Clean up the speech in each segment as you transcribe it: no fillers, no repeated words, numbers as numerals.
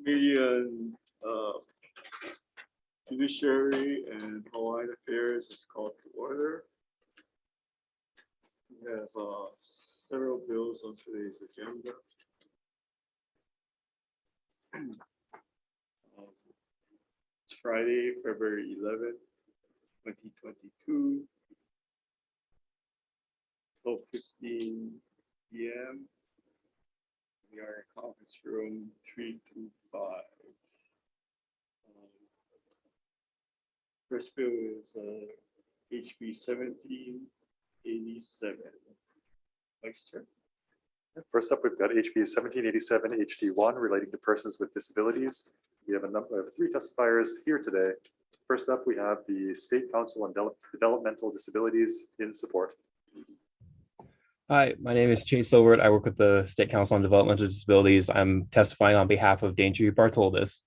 Committee on Judiciary and Hawaiian Affairs is called to order. We have several bills on today's agenda. It's Friday, February 11th, 2022, 12:15 p.m. We are in conference room 325. First bill is HB 1787. Vice Chair. First up, we've got HB 1787 HD1 relating to persons with disabilities. We have a number of 3 testifiers here today. First up, we have the State Council on Developmental Disabilities in support. Hi, my name is Chase Silvert. I work with the State Council on Developmental Disabilities. I'm testifying on behalf of Daintree Bartoldis.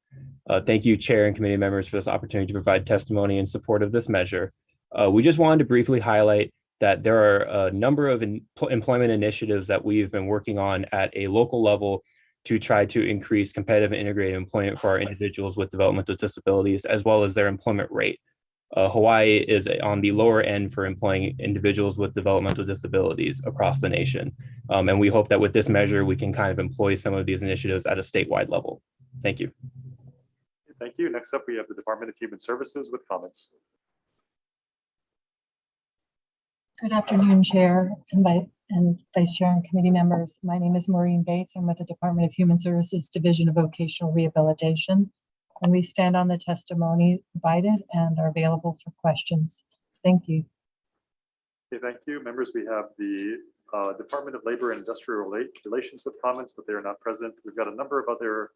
Thank you, Chair and committee members, for this opportunity to provide testimony in support of this measure. We just wanted to briefly highlight that there are a number of employment initiatives that we've been working on at a local level to try to increase competitive and integrated employment for our individuals with developmental disabilities, as well as their employment rate. Hawaii is on the lower end for employing individuals with developmental disabilities across the nation. And we hope that with this measure, we can kind of employ some of these initiatives at a statewide level. Thank you. Thank you. Next up, we have the Department of Human Services with comments. Good afternoon, Chair and Vice Chair and committee members. My name is Maureen Bates. I'm with the Department of Human Services Division of Vocational Rehabilitation. And we stand on the testimony provided and are available for questions. Thank you. Okay, thank you. Members, we have the Department of Labor and Industrial Relations with comments, but they are not present. We've got a number of other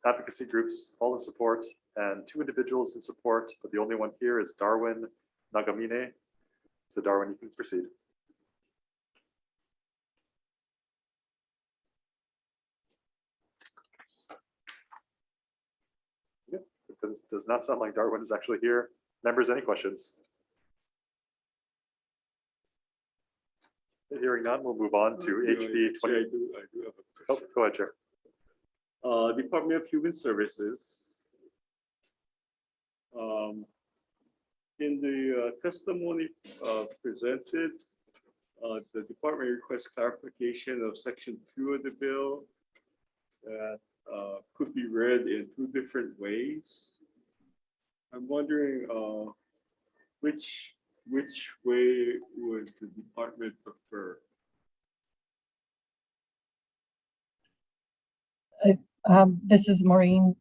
advocacy groups, all in support, and 2 individuals in support, but the only one here is Darwin Nagamine. So Darwin, you can proceed. It does not sound like Darwin is actually here. Members, any questions? Hearing none, we'll move on to HB 20. I do have a question. Oh, go ahead, Chair. Department of Human Services. In the testimony presented, the department requests clarification of section 2 of the bill that could be read in 2 different ways. I'm wondering which way would the department prefer? This is Maureen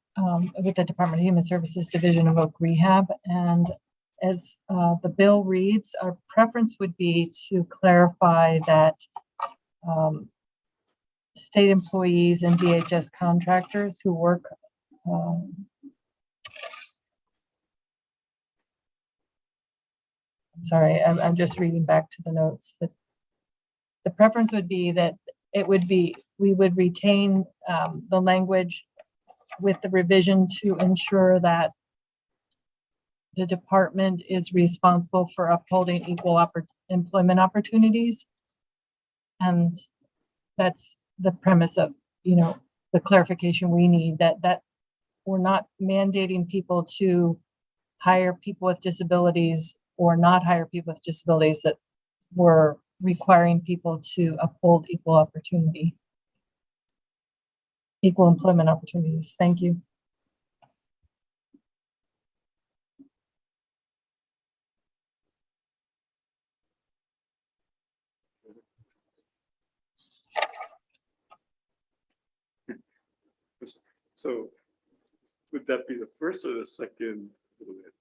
with the Department of Human Services Division of Oak Rehab. And as the bill reads, our preference would be to clarify that state employees and DHS contractors who work sorry, I'm just reading back to the notes. But the preference would be that we would retain the language with the revision to ensure that the department is responsible for upholding equal employment opportunities. And that's the premise of, the clarification we need, that we're not mandating people to hire people with disabilities or not hire people with disabilities, that we're requiring people to uphold equal employment opportunities. Thank you. So would that be the first or the second bullet?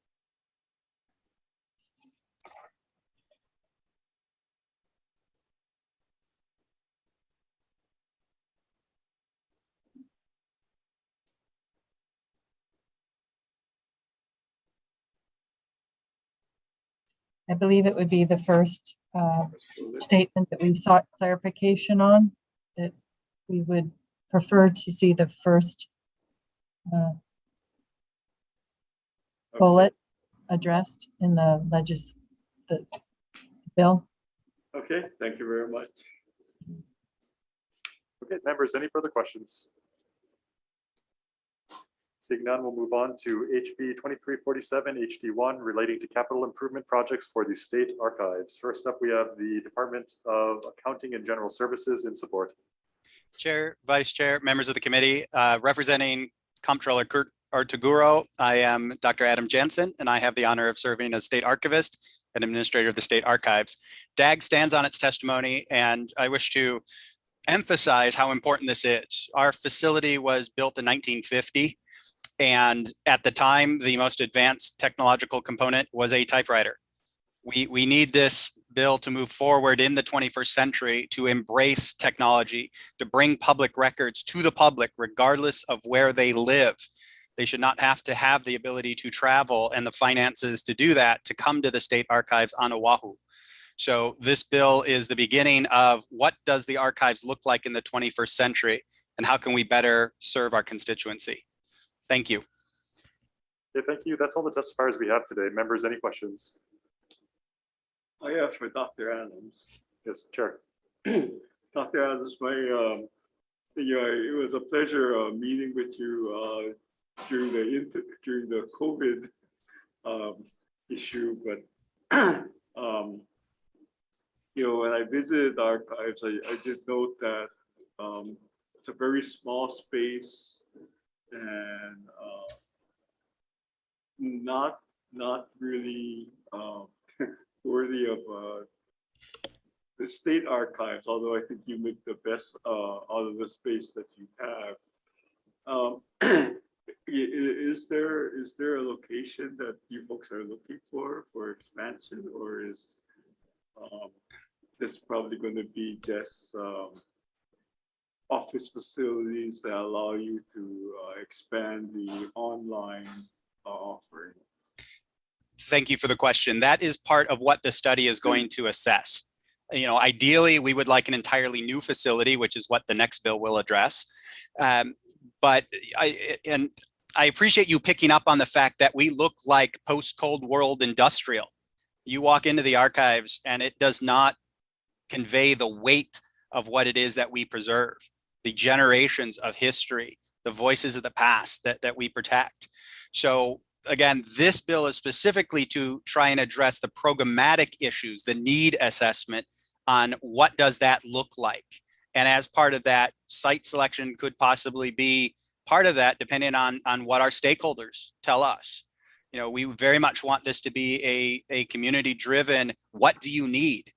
I believe it would be the first statement that we sought clarification on, that we would prefer to see the first bullet addressed in the bill. Okay, thank you very much. Okay, members, any further questions? Seeing none, we'll move on to HB 2347 HD1 relating to capital improvement projects for the state archives. First up, we have the Department of Accounting and General Services in support. Chair, Vice Chair, members of the committee, representing Comptroller Kurt Artuguro, I am Dr. Adam Jansen, and I have the honor of serving as State Archivist and Administrator of the State Archives. DAG stands on its testimony, and I wish to emphasize how important this is. Our facility was built in 1950, and at the time, the most advanced technological component was a typewriter. We need this bill to move forward in the 21st century to embrace technology, to bring public records to the public, regardless of where they live. They should not have to have the ability to travel and the finances to do that, to come to the state archives on Oahu. So this bill is the beginning of what does the archives look like in the 21st century, and how can we better serve our constituency? Thank you. Okay, thank you. That's all the testifiers we have today. Members, any questions? I asked for Dr. Adams. Yes, Chair. Dr. Adams, it was a pleasure meeting with you during the COVID issue, but when I visited archives, I did note that it's a very small space and not really worthy of the state archives, although I think you make the best out of the space that you have. Is there a location that you folks are looking for expansion, or is this probably going to be just office facilities that allow you to expand the online offering? Thank you for the question. That is part of what the study is going to assess. Ideally, we would like an entirely new facility, which is what the next bill will address. But I appreciate you picking up on the fact that we look like post-Cold World industrial. You walk into the archives and it does not convey the weight of what it is that we preserve, the generations of history, the voices of the past that we protect. So again, this bill is specifically to try and address the programmatic issues, the need assessment on what does that look like. And as part of that, site selection could possibly be part of that, depending on what our stakeholders tell us. We very much want this to be a community-driven, what do you need?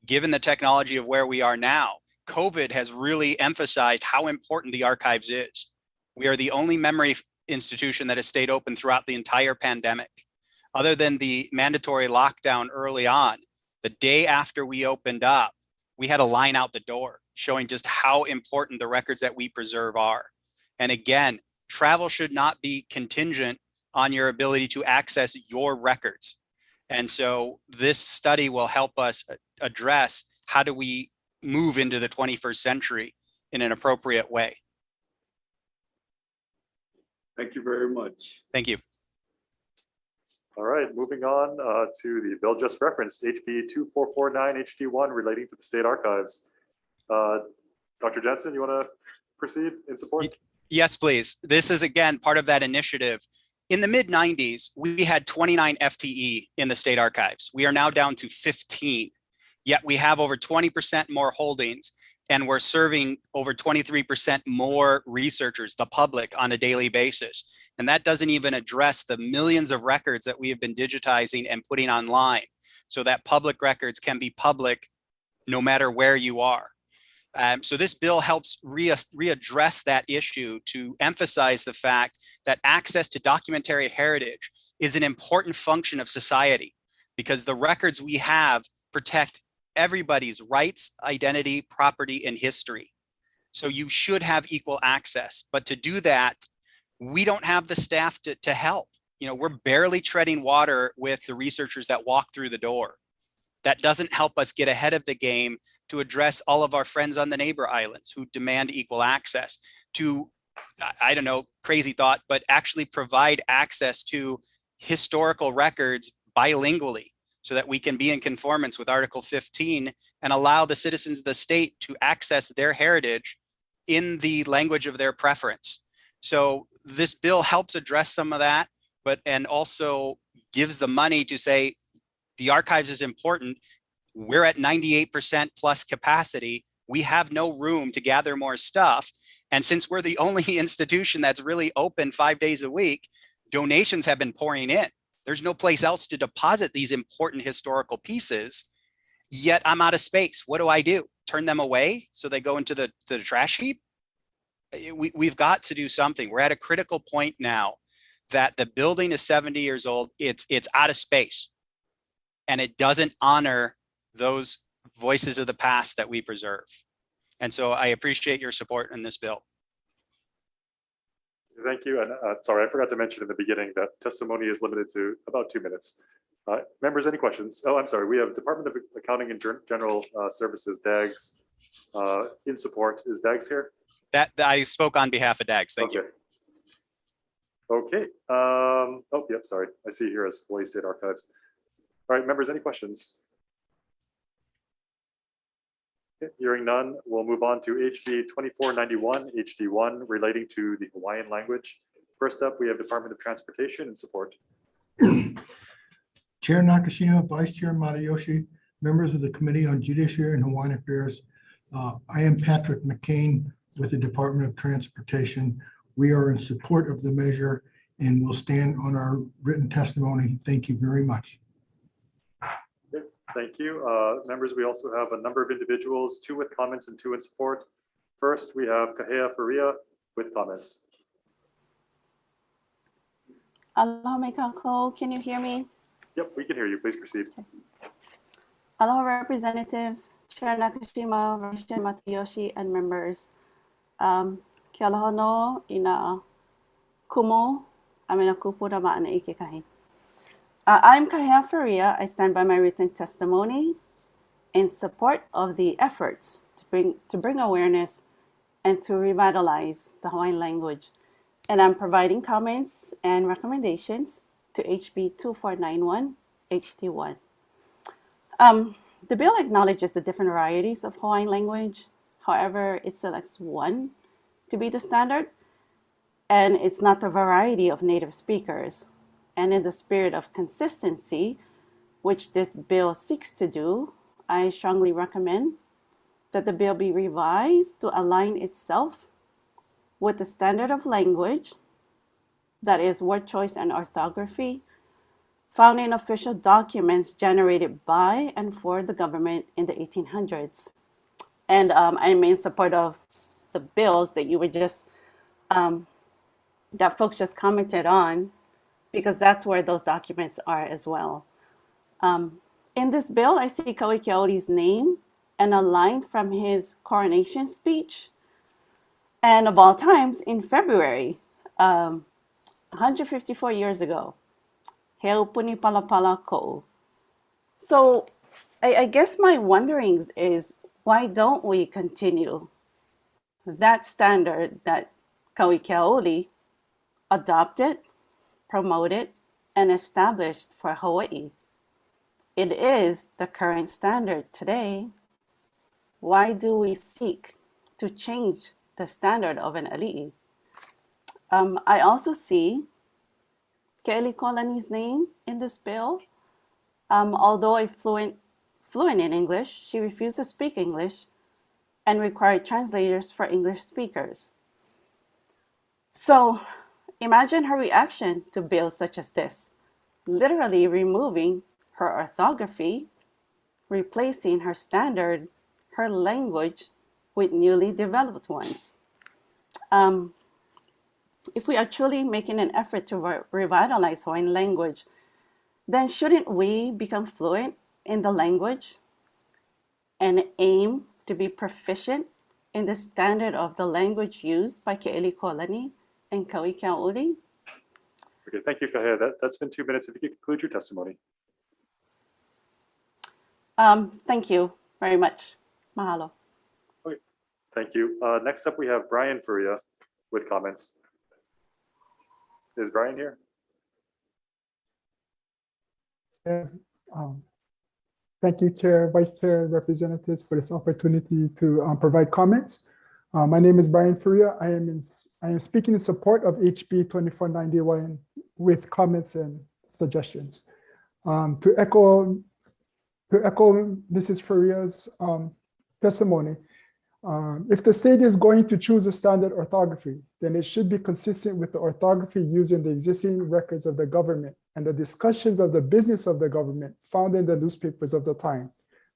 Given the technology of where we are now, COVID has really emphasized how important the archives is. We are the only memory institution that has stayed open throughout the entire pandemic. Other than the mandatory lockdown early on, the day after we opened up, we had a line out the door showing just how important the records that we preserve are. And again, travel should not be contingent on your ability to access your records. And so this study will help us address how do we move into the 21st century in an appropriate way. Thank you very much. Thank you. All right, moving on to the bill just referenced, HB 2449 HD1 relating to the state archives. Dr. Jensen, you want to proceed in support? Yes, please. This is, again, part of that initiative. In the mid-90s, we had 29 FTE in the state archives. We are now down to 15, yet we have over 20% more holdings, and we're serving over 23% more researchers, the public, on a daily basis. And that doesn't even address the millions of records that we have been digitizing and putting online so that public records can be public no matter where you are. So this bill helps readdress that issue to emphasize the fact that access to documentary heritage is an important function of society, because the records we have protect everybody's rights, identity, property, and history. So you should have equal access. But to do that, we don't have the staff to help. We're barely treading water with the researchers that walk through the door. That doesn't help us get ahead of the game to address all of our friends on the neighbor islands who demand equal access to, I don't know, crazy thought, but actually provide access to historical records bilingually so that we can be in conformance with Article 15 and allow the citizens of the state to access their heritage in the language of their preference. So this bill helps address some of that, and also gives the money to say the archives is important. We're at 98% plus capacity. We have no room to gather more stuff. And since we're the only institution that's really open 5 days a week, donations have been pouring in. There's no place else to deposit these important historical pieces, yet I'm out of space. What do? Turn them away so they go into the trash heap? We've got to do something. We're at a critical point now that the building is 70 years old. It's out of space, and it doesn't honor those voices of the past that we preserve. And so I appreciate your support in this bill. Thank you. And sorry, I forgot to mention in the beginning that testimony is limited to about 2 minutes. Members, any questions? Oh, I'm sorry. We have Department of Accounting and General Services, DAGS, in support. Is DAGS here? That I spoke on behalf of DAGS. Thank you. Okay. Oh, yep. Sorry. I see here as Hawaii State Archives. All right, members, any questions? Okay, hearing none, we'll move on to HB 2491, Hd1 relating to the Hawaiian language. First up, we have Department of Transportation in support. Chair Nakashima, Vice Chair Matayoshi, members of the Committee on Judiciary and Hawaiian Affairs. I am Patrick McCain with the Department of Transportation. We are in support of the measure and will stand on our written testimony. Thank you very much. Okay, thank you. Members, we also have a number of individuals, 2 with comments and 2 in support. First, we have Kahea Faria with comments. Aloha me kako, can you hear me? Yep, we can hear you. Please proceed. Aloha representatives, Chair Nakashima, Vice Chair Matayoshi, and members. Ke aloha no ina kumo, amina kupura ma'ana ike kahi. I'm Kahea Faria. I stand by my written testimony in support of the efforts to bring awareness and to revitalize the Hawaiian language. And I'm providing comments and recommendations to HB 2491, Hd1. The bill acknowledges the different varieties of Hawaiian language. However, it selects one to be the standard, and it's not the variety of native speakers. And in the spirit of consistency, which this bill seeks to do, I strongly recommend that the bill be revised to align itself with the standard of language, that is word choice and orthography, found in official documents generated by and for the government in the 1800s. And I'm in support of the bills that you were just, that folks just commented on, because that's where those documents are as well. In this bill, I see Kauai Keaoli's name and a line from his coronation speech. And of all times, in February, 154 years ago, He upuni palapala ko'u. So I guess my wonderings is, why don't we continue that standard that Kauai Keaoli adopted, promoted, and established for Hawaii? It is the current standard today. Why do we seek to change the standard of an ali'i? I also see Ke'eli Kolani's name in this bill. Although a fluent in English, she refused to speak English and required translators for English speakers. So imagine her reaction to bills such as this, literally removing her orthography, replacing her standard, her language, with newly developed ones. If we are truly making an effort to revitalize Hawaiian language, then shouldn't we become fluent in the language and aim to be proficient in the standard of the language used by Ke'eli Kolani and Kauai Keaoli? Okay, thank you, Kahea. That's been 2 minutes. If you could conclude your testimony. Thank you very much. Mahalo. Okay, thank you. Next up, we have Brian Faria with comments. Is Brian here? Thank you, Chair, Vice Chair, Representatives, for this opportunity to provide comments. My name is Brian Faria. I am in I am speaking in support of HB 2491 with comments and suggestions. To echo Mrs. Faria's testimony, if the state is going to choose a standard orthography, then it should be consistent with the orthography used in the existing records of the government and the discussions of the business of the government found in the newspapers of the time.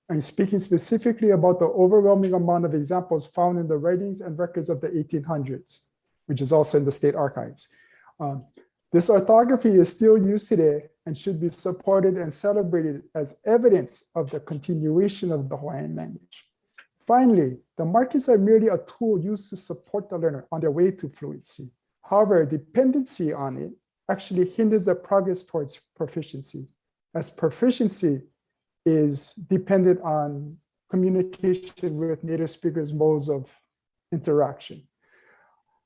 I'm speaking specifically about the overwhelming amount of examples found in the writings and records of the 1800s, which is also in the state archives. This orthography is still used today and should be supported and celebrated as evidence of the continuation of the Hawaiian language. Finally, the markings are merely a tool used to support the learner on their way to fluency. However, dependency on it actually hinders the progress towards proficiency, as proficiency is dependent on communication with native speakers' modes of interaction.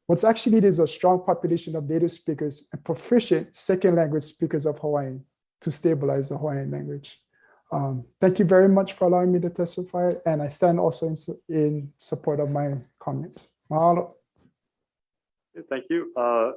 What's actually needed is a strong population of native speakers and proficient second language speakers of Hawaiian to stabilize the Hawaiian language. Thank you very much for allowing me to testify, and I stand also in support of my comments. Mahalo. Thank you.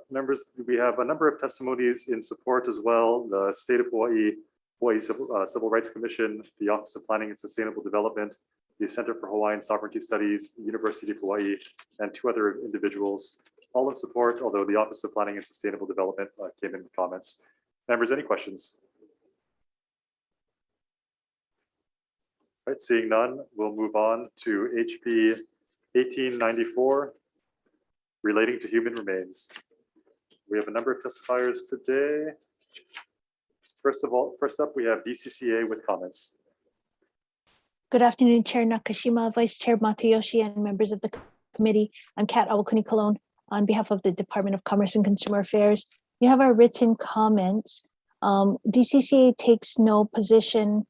Members, we have a number of testimonies in support as well. The State of Hawaii, Hawaii Civil Rights Commission, the Office of Planning and Sustainable Development, the Center for Hawaiian Sovereignty Studies, the University of Hawaii, and 2 other individuals, all in support, although the Office of Planning and Sustainable Development came in with comments. Members, any questions? All right, seeing none, we'll move on to HB 1894, relating to human remains. We have a number of testifiers today. First up, we have DCCA with comments. Good afternoon, Chair Nakashima, Vice Chair Matayoshi, and members of the committee. I'm Kat Awakuni Cologne on behalf of the Department of Commerce and Consumer Affairs. We have our written comments. DCCA takes no position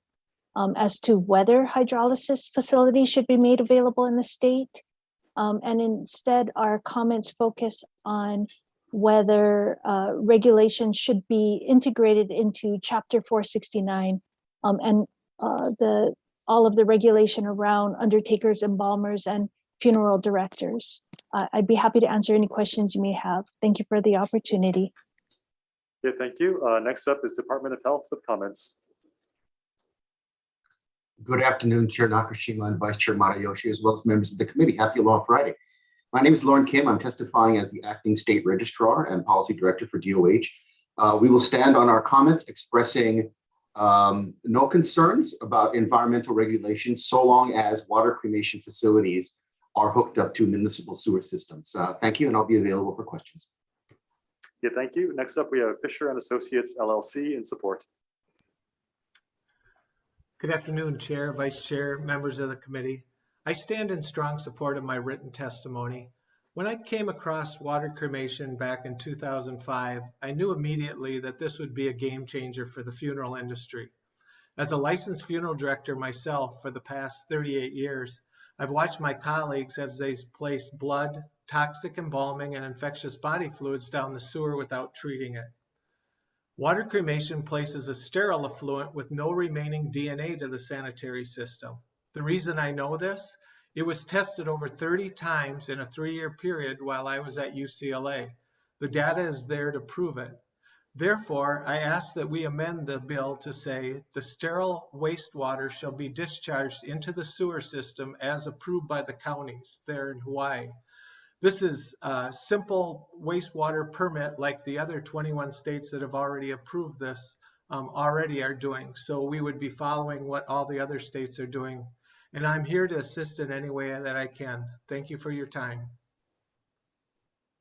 as to whether hydrolysis facilities should be made available in the state. And instead, our comments focus on whether regulation should be integrated into Chapter 469 and all of the regulation around undertakers, embalmers, and funeral directors. I'd be happy to answer any questions you may have. Thank you for the opportunity. Yeah, thank you. Next up is Department of Health with comments. Good afternoon, Chair Nakashima and Vice Chair Matayoshi, as well as members of the committee. Happy Law Friday. My name is Lauren Kim. I'm testifying as the Acting State Registrar and Policy Director for DOH. We will stand on our comments expressing no concerns about environmental regulations so long as water cremation facilities are hooked up to municipal sewer systems. Thank you, and I'll be available for questions. Yeah, thank you. Next up, we have Fisher and Associates LLC in support. Good afternoon, Chair, Vice Chair, members of the committee. I stand in strong support of my written testimony. When I came across water cremation back in 2005, I knew immediately that this would be a game changer for the funeral industry. As a licensed funeral director myself for the past 38 years, I've watched my colleagues as they place blood, toxic embalming, and infectious body fluids down the sewer without treating it. Water cremation places a sterile effluent with no remaining DNA to the sanitary system. The reason I know this, it was tested over 30 times in a 3-year period while I was at UCLA. The data is there to prove it. Therefore, I ask that we amend the bill to say the sterile wastewater shall be discharged into the sewer system as approved by the counties there in Hawaii. This is a simple wastewater permit like the other 21 states that have already approved this already are doing. So we would be following what all the other states are doing. And I'm here to assist in any way that I can. Thank you for your time.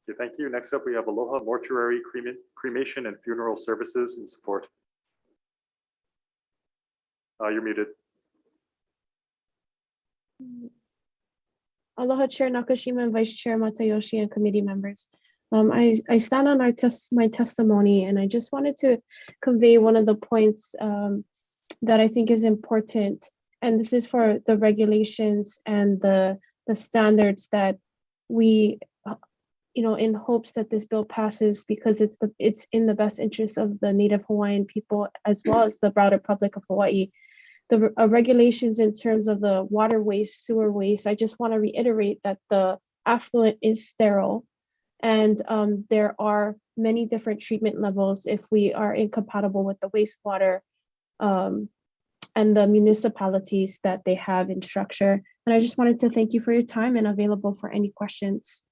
Okay, thank you. Next up, we have Aloha Mortuary Cremation and Funeral Services in support. You're muted. Aloha, Chair Nakashima and Vice Chair Matayoshi and committee members. I stand on my testimony, and I just wanted to convey one of the points that I think is important. And this is for the regulations and the standards that we, in hopes that this bill passes, because it's in the best interest of the Native Hawaiian people as well as the broader public of Hawaii. The regulations in terms of the water waste, sewer waste, I just want to reiterate that the affluent is sterile. And there are many different treatment levels if we are incompatible with the wastewater and the municipalities that they have in structure. And I just wanted to thank you for your time and available for any questions.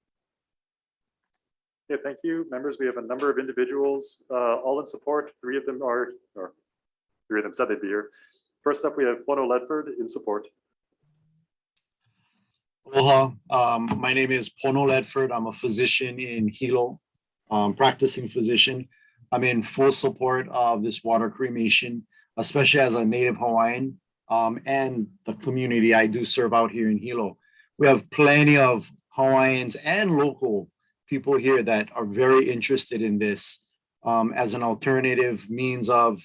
Yeah, thank you, members. We have a number of individuals all in support. Three of them said they'd be here. First up, we have Pono Ledford in support. Aloha, my name is Pono Ledford. I'm a physician in Hilo, practicing physician. I'm in full support of this water cremation, especially as a native Hawaiian and the community I do serve out here in Hilo. We have plenty of Hawaiians and local people here that are very interested in this as an alternative means of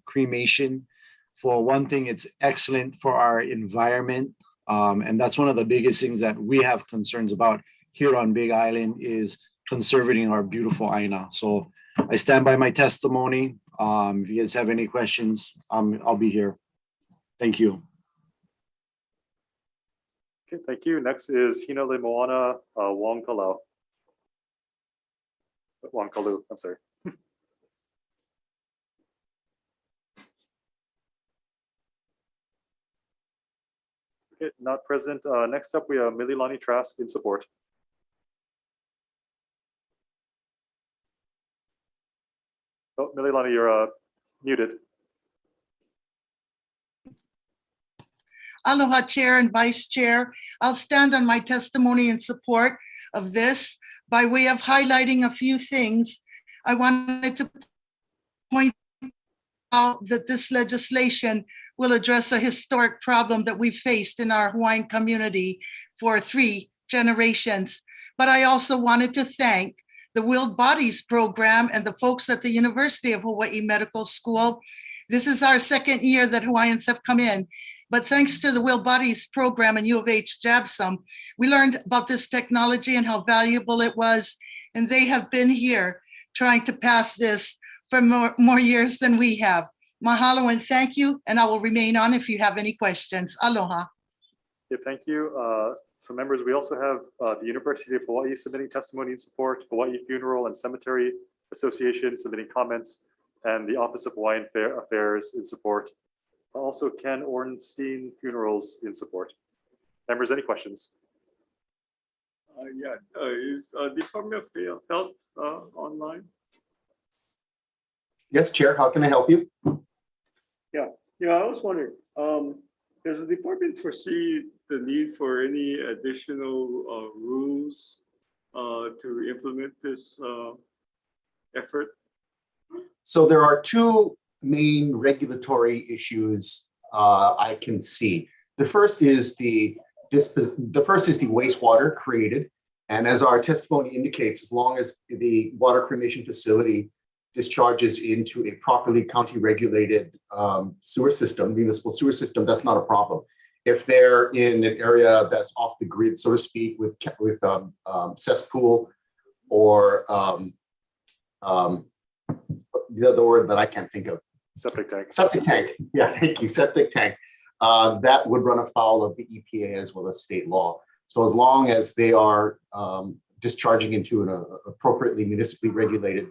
cremation. For one thing, it's excellent for our environment. And that's one of the biggest things that we have concerns about here on Big Island is conserving our beautiful Aina. So I stand by my testimony. If you guys have any questions, I'll be here. Thank you. Okay, thank you. Next is Hinale Moana Wongkalau. Wongkalu, I'm sorry. Okay, not present. Next up, we have Mililani Trask in support. Oh, Mililani, you're muted. Aloha, Chair and Vice Chair. I'll stand on my testimony in support of this. By way of highlighting a few things, I wanted to point out that this legislation will address a historic problem that we've faced in our Hawaiian community for 3 generations. But I also wanted to thank the Willed Bodies program and the folks at the University of Hawaii Medical School. This is our 2nd year that Hawaiians have come in. But thanks to the Willed Bodies program and U of H JABSOM, we learned about this technology and how valuable it was. And they have been here trying to pass this for more years than we have. Mahalo and thank you. And I will remain on if you have any questions. Aloha. Yeah, thank you. So members, we also have the University of Hawaii submitting testimony in support, Hawaii Funeral and Cemetery Association submitting comments, and the Office of Hawaiian Affairs in support. Also, Ken Ornstein Funerals in support. Members, any questions? Is Department of Health online? Yes, Chair, how can I help you? Yeah, I was wondering, does the department foresee the need for any additional rules to implement this effort? So there are 2 main regulatory issues I can see. The first is the wastewater created, and as our testimony indicates, as long as the water cremation facility discharges into a properly county regulated sewer system, municipal sewer system, that's not a problem. If they're in an area that's off the grid, so to speak, with cesspool or the other word that I can't think of. Septic tank. Septic tank. Yeah, thank you. Septic tank. That would run afoul of the EPA as well as state law. So as long as they are discharging into an appropriately municipally regulated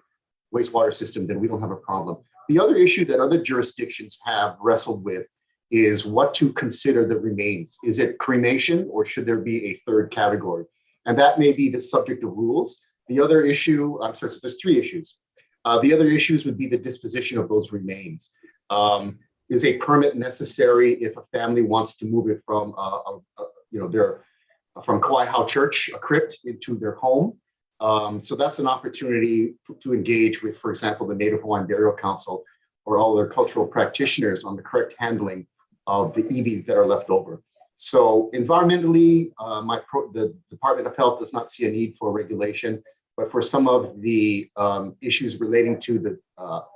wastewater system, then we don't have a problem. The other issue that other jurisdictions have wrestled with is what to consider the remains. Is it cremation or should there be a 3rd category? And that may be the subject of rules. The other issue, I'm sorry, so there's 3 issues. The other issues would be the disposition of those remains. Is a permit necessary if a family wants to move it from, from Kauai Hau Church, a crypt, into their home? So that's an opportunity to engage with, for example, the Native Hawaiian Burial Council or all their cultural practitioners on the correct handling of the iwi that are left over. So environmentally, the Department of Health does not see a need for regulation, but for some of the issues relating to the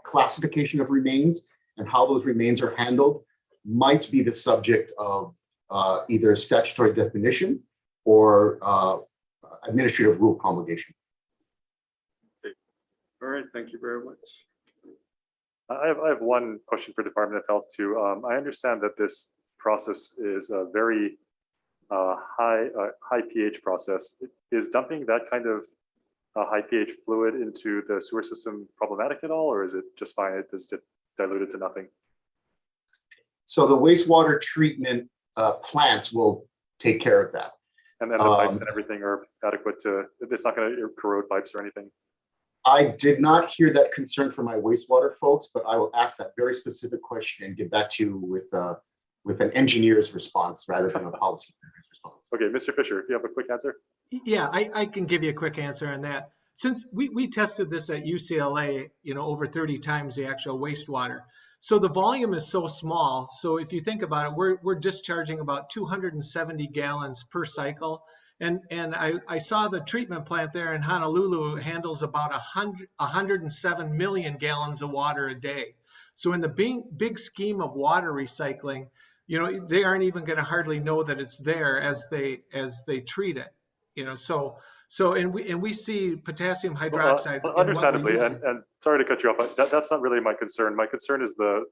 classification of remains and how those remains are handled might be the subject of either statutory definition or administrative rule promulgation. Okay. All right, thank you very much. I have one question for Department of Health too. I understand that this process is a very high pH process. Is dumping that kind of high pH fluid into the sewer system problematic at all, or is it just fine? It does get diluted to nothing? So the wastewater treatment plants will take care of that. And then the pipes and everything are adequate to, it's not going to corrode pipes or anything? I did not hear that concern from my wastewater folks, but I will ask that very specific question and get back to you with an engineer's response rather than a policy response. Okay, Mr. Fisher, if you have a quick answer. Yeah, I can give you a quick answer on that. Since we tested this at UCLA, over 30 times the actual wastewater. So the volume is so small. So if you think about it, we're discharging about 270 gallons per cycle. And I saw the treatment plant there in Honolulu handles about 107 million gallons of water a day. So in the big scheme of water recycling, they aren't even going to hardly know that it's there as they treat it. And we see potassium hydroxide. Understandably, and sorry to cut you off, that's not really my concern. My concern is the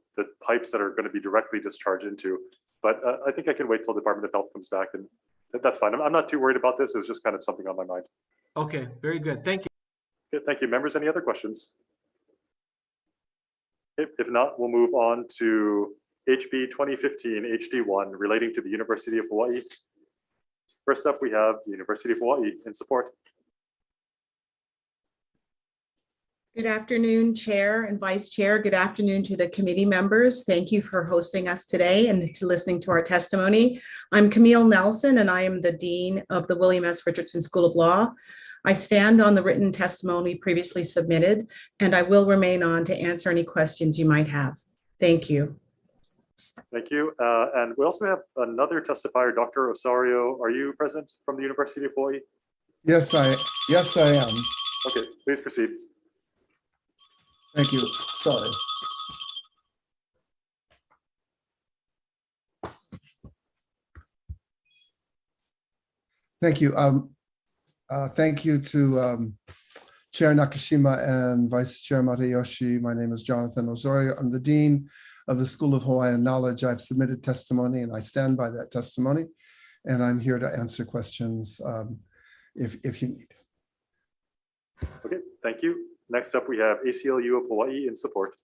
pipes that are going to be directly discharged into. But I think I can wait till Department of Health comes back, and that's fine. I'm not too worried about this. It's just kind of something on my mind. Okay, very good. Thank you. Okay, thank you. Members, any other questions? If not, we'll move on to HB 2015 HD1 relating to the University of Hawaii. First up, we have the University of Hawaii in support. Good afternoon, Chair and Vice Chair. Good afternoon to the committee members. Thank you for hosting us today and to listening to our testimony. I'm Camille Nelson, and I am the Dean of the William S. Richardson School of Law. I stand on the written testimony previously submitted, and I will remain on to answer any questions you might have. Thank you. Thank you. And we also have another testifier, Dr. Osorio. Are you present from the University of Hawaii? Yes, I am. Okay, please proceed. Thank you. Sorry. Thank you. Thank you to Chair Nakashima and Vice Chair Matayoshi. My name is Jonathan Osorio. I'm the Dean of the School of Hawaiian Knowledge. I've submitted testimony and I stand by that testimony. And I'm here to answer questions if you need. Okay, thank you. Next up, we have ACLU of Hawaii in support.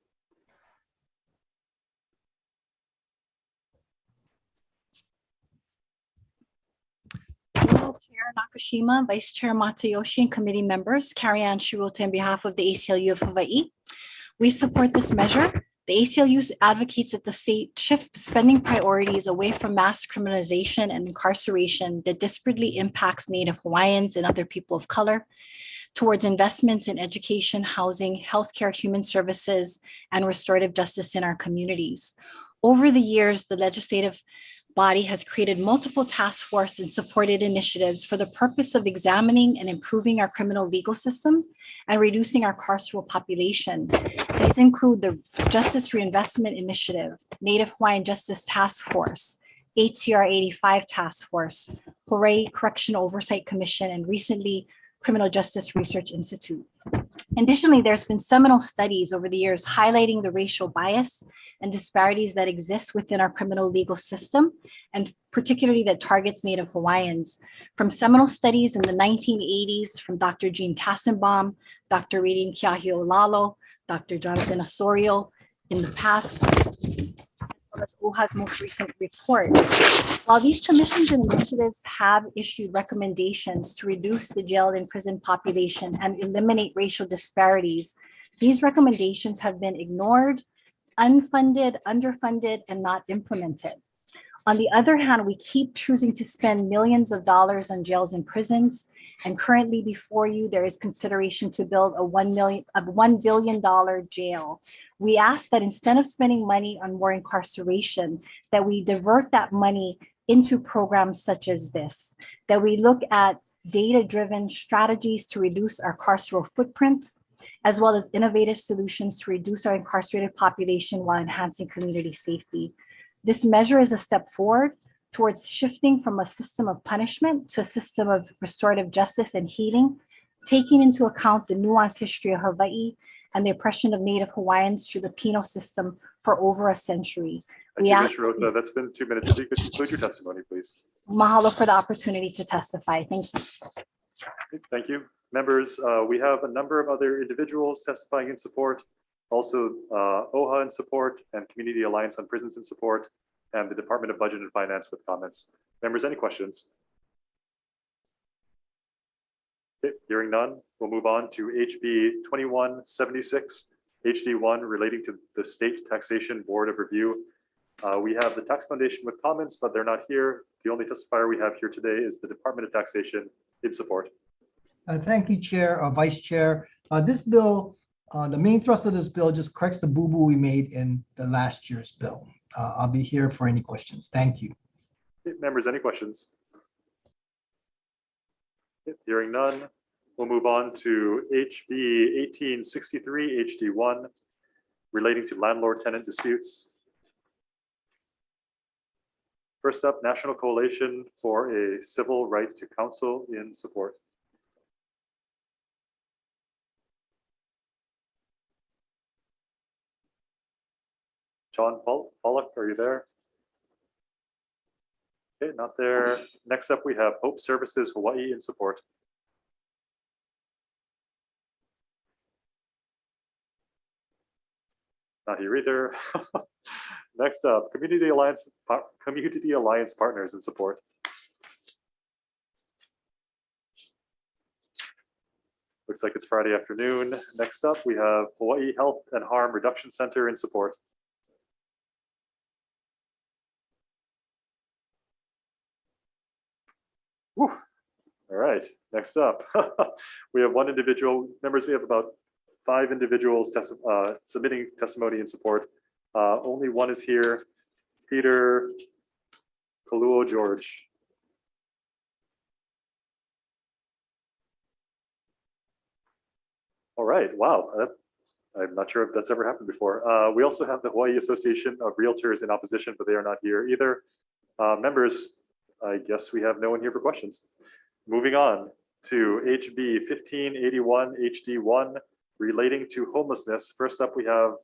Hello, Chair Nakashima, Vice Chair Matayoshi, and committee members. Carrie Ann Shirote on behalf of the ACLU of Hawaii. We support this measure. The ACLU advocates that the state shift spending priorities away from mass criminalization and incarceration that disparately impacts Native Hawaiians and other people of color towards investments in education, housing, healthcare, human services, and restorative justice in our communities. Over the years, the legislative body has created multiple task forces and supported initiatives for the purpose of examining and improving our criminal legal system and reducing our carceral population. These include the Justice Reinvestment Initiative, Native Hawaiian Justice Task Force, HCR 85 Task Force, Hawaii Correctional Oversight Commission, and recently Criminal Justice Research Institute. Additionally, there's been seminal studies over the years highlighting the racial bias and disparities that exist within our criminal legal system, and particularly that targets Native Hawaiians. From seminal studies in the 1980s from Dr. Jean Tassenbaum, Dr. Reading Kiahiolalo, Dr. Jonathan Osorio in the past, as OHA's most recent report. While these commissions and initiatives have issued recommendations to reduce the jail and prison population and eliminate racial disparities, these recommendations have been ignored, unfunded, underfunded, and not implemented. On the other hand, we keep choosing to spend millions of dollars on jails and prisons, and currently before you, there is consideration to build a $1 billion jail. We ask that instead of spending money on more incarceration, that we divert that money into programs such as this, that we look at data-driven strategies to reduce our carceral footprint, as well as innovative solutions to reduce our incarcerated population while enhancing community safety. This measure is a step forward towards shifting from a system of punishment to a system of restorative justice and healing, taking into account the nuanced history of Hawaii and the oppression of Native Hawaiians through the penal system for over a century. Thank you, Ms. Shirota. That's been 2 minutes. If you could conclude your testimony, please. Mahalo for the opportunity to testify. Thank you. Thank you. Members, we have a number of other individuals testifying in support, also OHA in support, and Community Alliance on Prisons in support, and the Department of Budget and Finance with comments. Members, any questions? Okay, hearing none, we'll move on to HB 2176, HD1 relating to the State Taxation Board of Review. We have the Tax Foundation with comments, but they're not here. The only testifier we have here today is the Department of Taxation in support. Thank you, Chair or Vice Chair. This bill, the main thrust of this bill just corrects the boo-boo we made in the last year's bill. I'll be here for any questions. Thank you. Okay, members, any questions? Okay, hearing none, we'll move on to HB 1863 HD1 relating to landlord-tenant disputes. First up, National Coalition for a Civil Right to Counsel in support. John Pollock, are you there? Okay, not there. Next up, we have Hope Services Hawaii in support. Not here either. Next up, Community Alliance Partners in support. Looks like it's Friday afternoon. Next up, we have Hawaii Health and Harm Reduction Center in support. Whew. All right, next up, we have one individual. Members, we have about 5 individuals submitting testimony in support. Only one is here, Peter Kaluo George. All right, wow. I'm not sure if that's ever happened before. We also have the Hawaii Association of Realtors in opposition, but they are not here either. Members, I guess we have no one here for questions. Moving on to HB 1581 HD1 relating to homelessness. First up, we have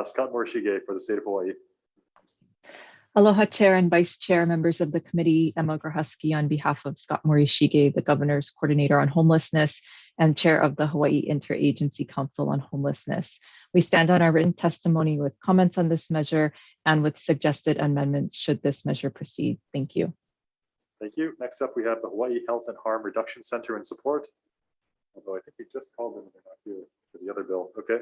Scott Morishige for the state of Hawaii. Aloha, Chair and Vice Chair, members of the committee. Emma Grahusky on behalf of Scott Morishige, the Governor's Coordinator on Homelessness and Chair of the Hawaii Interagency Council on Homelessness. We stand on our written testimony with comments on this measure and with suggested amendments should this measure proceed. Thank you. Thank you. Next up, we have the Hawaii Health and Harm Reduction Center in support. Although I think we just called them and they're not here for the other bill. Okay.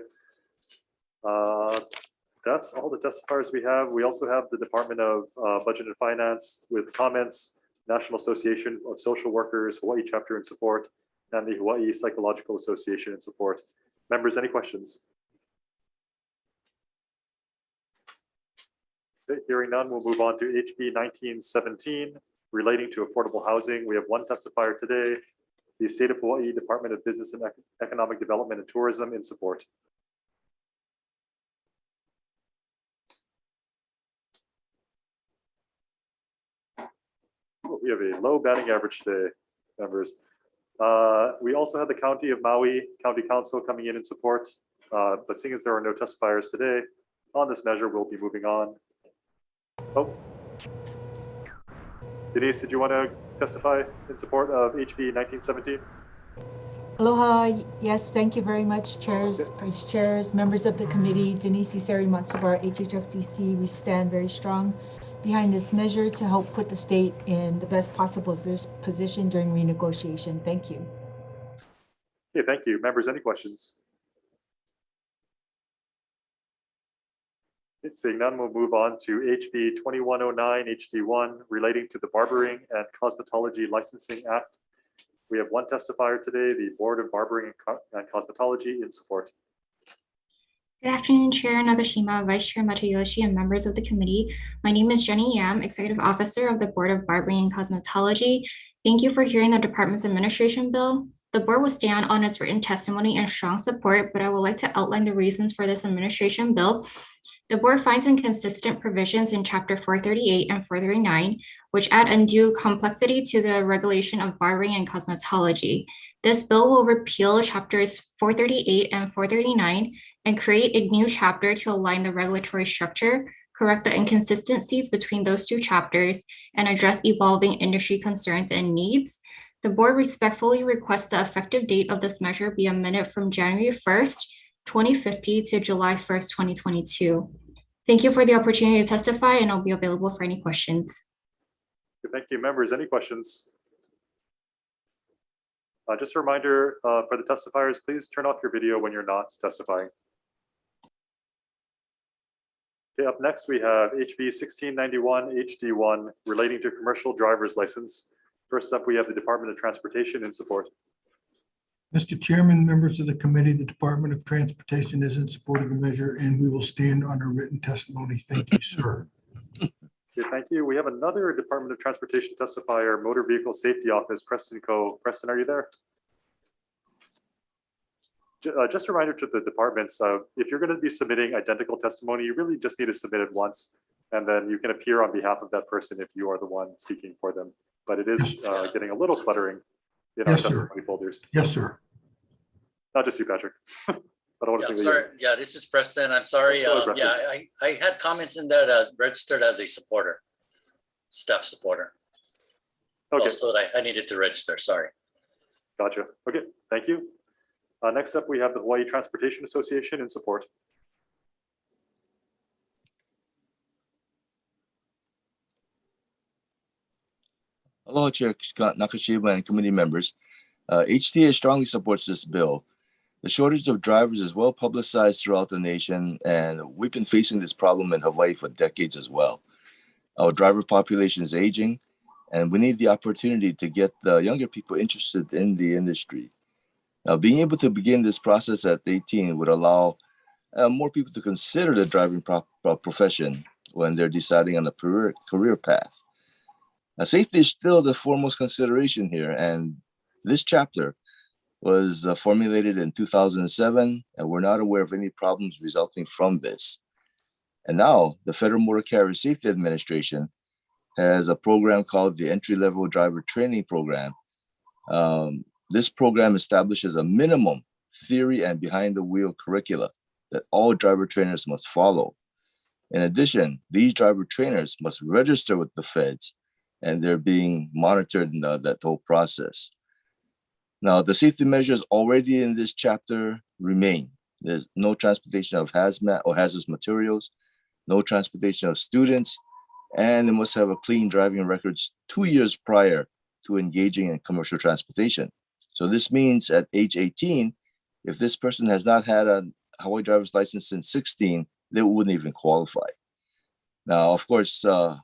That's all the testifiers we have. We also have the Department of Budget and Finance with comments, National Association of Social Workers, Hawaii chapter in support, and the Hawaii Psychological Association in support. Members, any questions? Okay, hearing none, we'll move on to HB 1917 relating to affordable housing. We have one testifier today, the State of Hawaii Department of Business and Economic Development and Tourism in support. We have a low batting average today, members. We also have the County of Maui County Council coming in support, but seeing as there are no testifiers today on this measure, we'll be moving on. Oh, Denise, did you want to testify in support of HB 1917? Aloha, yes, thank you very much, chairs, vice chairs, members of the committee. Denise Iseri Matsubar, HHFDC. We stand very strong behind this measure to help put the state in the best possible position during renegotiation. Thank you. Okay, thank you. Members, any questions? Seeing none, we'll move on to HB 2109 HD1 relating to the Barbering and Cosmetology Licensing Act. We have one testifier today, the Board of Barbering and Cosmetology in support. Good afternoon, Chair Nagashima, Vice Chair Matayoshi, and members of the committee. My name is Jenny Yam, Executive Officer of the Board of Barbering and Cosmetology. Thank you for hearing the Department's administration bill. The board will stand on its written testimony and strong support, but I would like to outline the reasons for this administration bill. The board finds inconsistent provisions in Chapter 438 and 439, which add undue complexity to the regulation of barbering and cosmetology. This bill will repeal Chapters 438 and 439 and create a new chapter to align the regulatory structure, correct the inconsistencies between those two chapters, and address evolving industry concerns and needs. The board respectfully requests the effective date of this measure be amended from January 1st, 2050 to July 1st, 2022. Thank you for the opportunity to testify, and I'll be available for any questions. Thank you, members. Any questions? Just a reminder for the testifiers, please turn off your video when you're not testifying. Okay, up next, we have HB 1691 HD1 relating to commercial driver's license. First up, we have the Department of Transportation in support. Mr. Chairman, members of the committee, the Department of Transportation is in support of the measure, and we will stand on our written testimony. Thank you, sir. Okay, thank you. We have another Department of Transportation testifier, Motor Vehicle Safety Office, Preston Coe. Preston, are you there? Just a reminder to the departments, if you're going to be submitting identical testimony, you really just need to submit it once, and then you can appear on behalf of that person if you are the one speaking for them. But it is getting a little cluttering in our testimony folders. Yes, sir. Not just you, Patrick. But I want to Yeah, say sorry. Yeah, this is Preston. I'm sorry. Yeah, I had comments in there that registered as a supporter, staff supporter. Okay. Also, that I needed to register. Sorry. Gotcha. Okay, thank you. Next up, we have the Hawaii Transportation Association in support. Aloha, Chair Scott Nakashima and committee members. HTA strongly supports this bill. The shortage of drivers is well publicized throughout the nation, and we've been facing this problem in Hawaii for decades as well. Our driver population is aging, and we need the opportunity to get the younger people interested in the industry. Now, being able to begin this process at 18 would allow more people to consider the driving profession when they're deciding on a career path. Now, safety is still the foremost consideration here, and this chapter was formulated in 2007, and we're not aware of any problems resulting from this. And now the Federal Motor Carrier Safety Administration has a program called the Entry-Level Driver Training Program. This program establishes a minimum theory and behind-the-wheel curricula that all driver trainers must follow. In addition, these driver trainers must register with the feds, and they're being monitored in that whole process. Now, the safety measures already in this chapter remain. There's no transportation of hazmat or hazardous materials, no transportation of students, and they must have a clean driving records 2 years prior to engaging in commercial transportation. So this means at age 18, if this person has not had a Hawaii driver's license since 16, they wouldn't even qualify. Now, of course,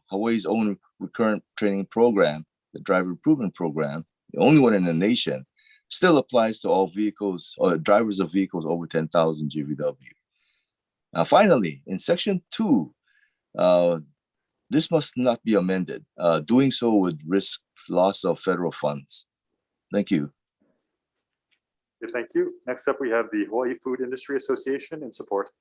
Hawaii's own recurrent training program, the driver improvement program, the only one in the nation, still applies to all vehicles or drivers of vehicles over 10,000 GVW. Now, finally, in section 2, this must not be amended. Doing so would risk loss of federal funds. Thank you. Okay, thank you. Next up, we have the Hawaii Food Industry Association in support.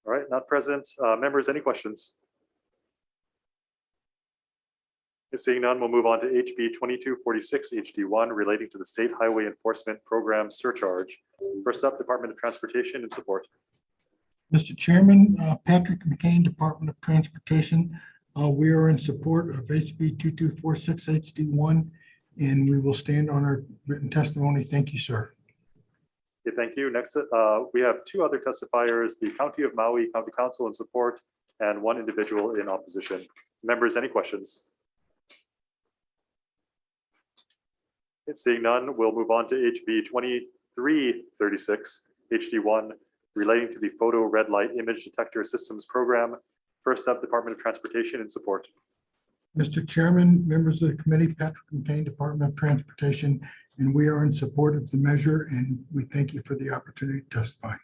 All right, not present. Members, any questions? Seeing none, we'll move on to HB 2246 HD1 relating to the State Highway Enforcement Program surcharge. First up, Department of Transportation in support. Mr. Chairman, Patrick McCain, Department of Transportation. We are in support of HB 2246 HD1, and we will stand on our written testimony. Thank you, sir. Okay, thank you. Next, we have two other testifiers, the County of Maui County Council in support and one individual in opposition. Members, any questions? If seeing none, we'll move on to HB 2336 HD1 relating to the Photo Red Light Image Detector Systems Program. First up, Department of Transportation in support. Mr. Chairman, members of the committee, Patrick McCain, Department of Transportation, and we are in support of the measure, and we thank you for the opportunity to testify.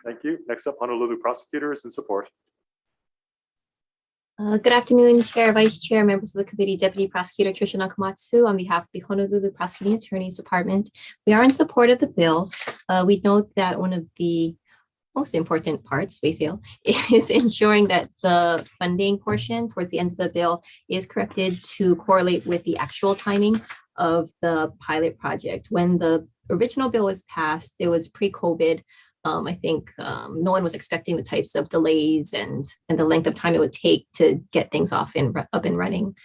Thank you. Next up, Honolulu Prosecutors in support. Good afternoon, Chair, Vice Chair, members of the committee, Deputy Prosecutor Tricia Nakamatsu on behalf of the Honolulu Prosecuting Attorney's Department. We are in support of the bill. We note that one of the most important parts, we feel, is ensuring that the funding portion towards the end of the bill is corrected to correlate with the actual timing of the pilot project. When the original bill was passed, it was pre-COVID. I think no one was expecting the types of delays and the length of time it would take to get things up and running.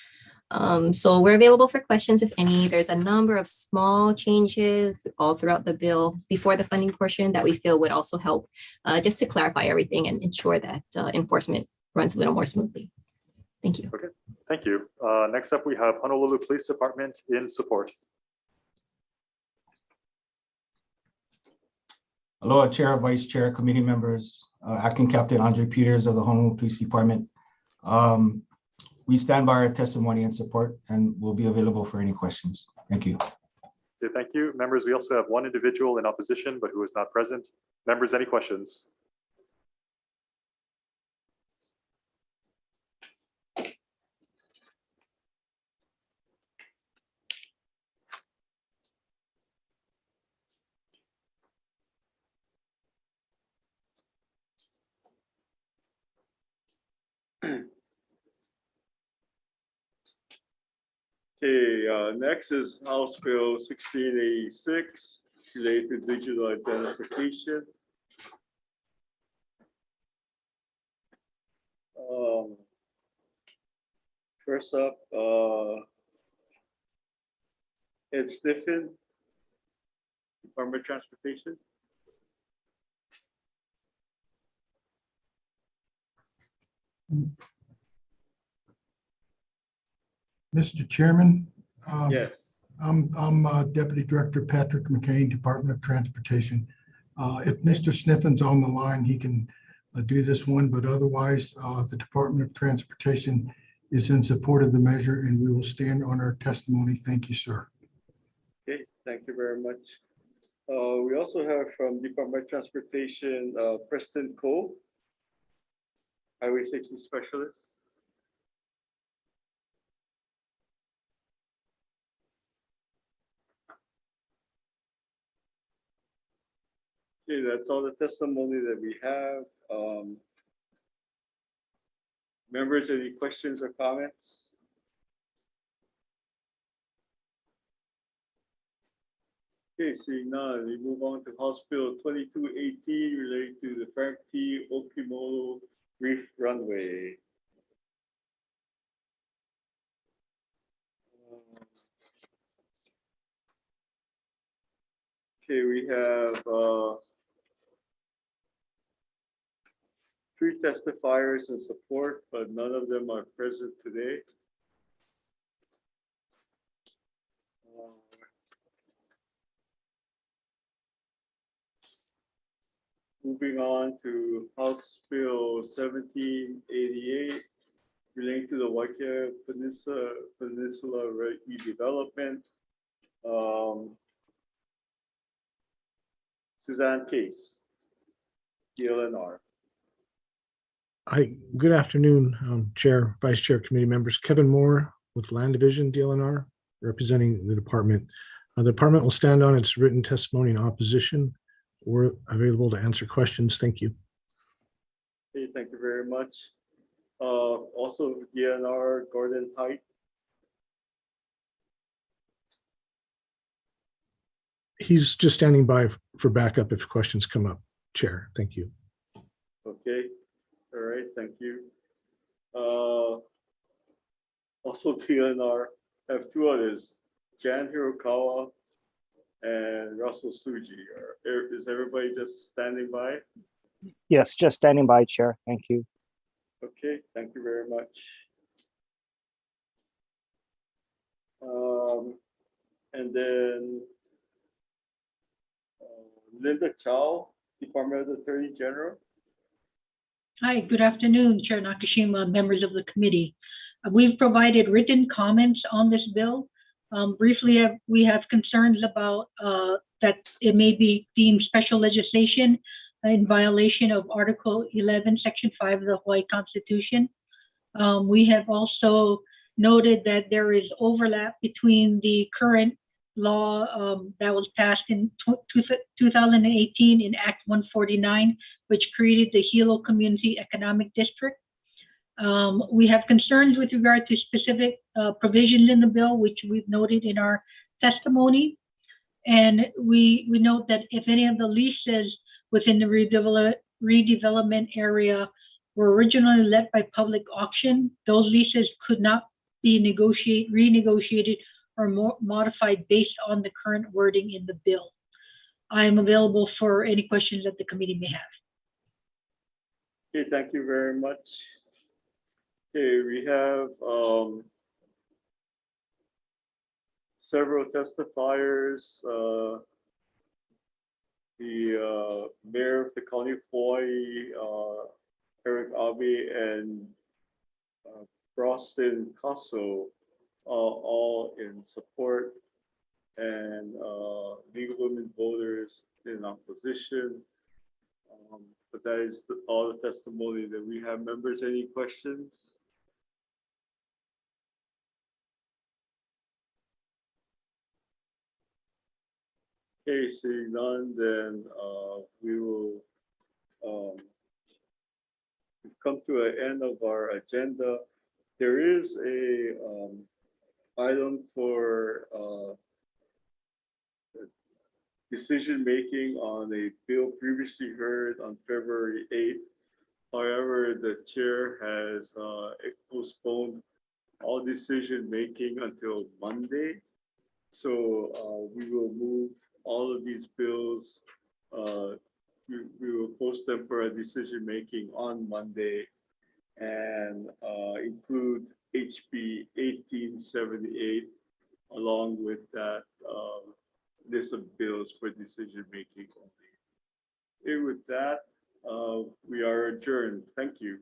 So we're available for questions if any. There's a number of small changes all throughout the bill before the funding portion that we feel would also help just to clarify everything and ensure that enforcement runs a little more smoothly. Thank you. Okay, thank you. Next up, we have Honolulu Police Department in support. Aloha, Chair, Vice Chair, committee members, Acting Captain Andre Peters of the Honolulu Police Department. We stand by our testimony and support and will be available for any questions. Thank you. Okay, thank you. Members, we also have one individual in opposition, but who is not present. Members, any questions? Okay, next is House Bill 1686 related to digital identification. First up, Ed Sniffen, Department of Transportation. Mr. Chairman. Yes. I'm Deputy Director Patrick McCain, Department of Transportation. If Mr. Sniffen's on the line, he can do this one, but otherwise the Department of Transportation is in support of the measure and we will stand on our testimony. Thank you, sir. Okay, thank you very much. We also have from Department of Transportation, Preston Cole, Highway Safety Specialist. Okay, that's all the testimony that we have. Members, any questions or comments? Okay, seeing none, we move on to House Bill 2218 relating to the Frank T. Okimolo Reef Runway. Okay, we have 3 testifiers in support, but none of them are present today. Moving on to House Bill 1788 relating to the Waikea Peninsula redevelopment. Suzanne Case, DLNR. Hi, good afternoon, Chair, Vice Chair, committee members. Kevin Moore with Land Division, DLNR, representing the department. The department will stand on its written testimony in opposition. We're available to answer questions. Thank you. Okay, thank you very much. Also, DLNR, Gordon Height. He's just standing by for backup if questions come up, Chair. Thank you. Okay. All right, thank you. Also TNR, I have 2 others, Jan Hirokawa and Russell Suji. Is everybody just standing by? Yes, just standing by, Chair. Thank you. Okay, thank you very much. And then Linda Chow, Department of the Attorney General. Hi, good afternoon, Chair Nakashima, members of the committee. We've provided written comments on this bill. Briefly, we have concerns about that it may be deemed special legislation in violation of Article 11, Section 5 of the Hawaii Constitution. We have also noted that there is overlap between the current law that was passed in 2018 in Act 149, which created the Hilo Community Economic District. We have concerns with regard to specific provisions in the bill, which we've noted in our testimony. And we note that if any of the leases within the redevelopment area were originally let by public auction. Those leases could not be renegotiated or modified based on the current wording in the bill. I am available for any questions that the committee may have. Okay, thank you very much. Okay, we have several testifiers. The mayor of the county of Hawaii, Eric Abe, and Broston Casso, all in support, and League of Women Voters in opposition. But that is all the testimony that we have. Members, any questions? Okay, seeing none, then we will we've come to an end of our agenda. There is a item for decision-making on a bill previously heard on February 8th. However, the chair has postponed all decision-making until Monday. So we will move all of these bills. We will post them for a decision-making on Monday and include HB 1878 along with that list of bills for decision-making only. Okay, with that, we are adjourned. Thank you.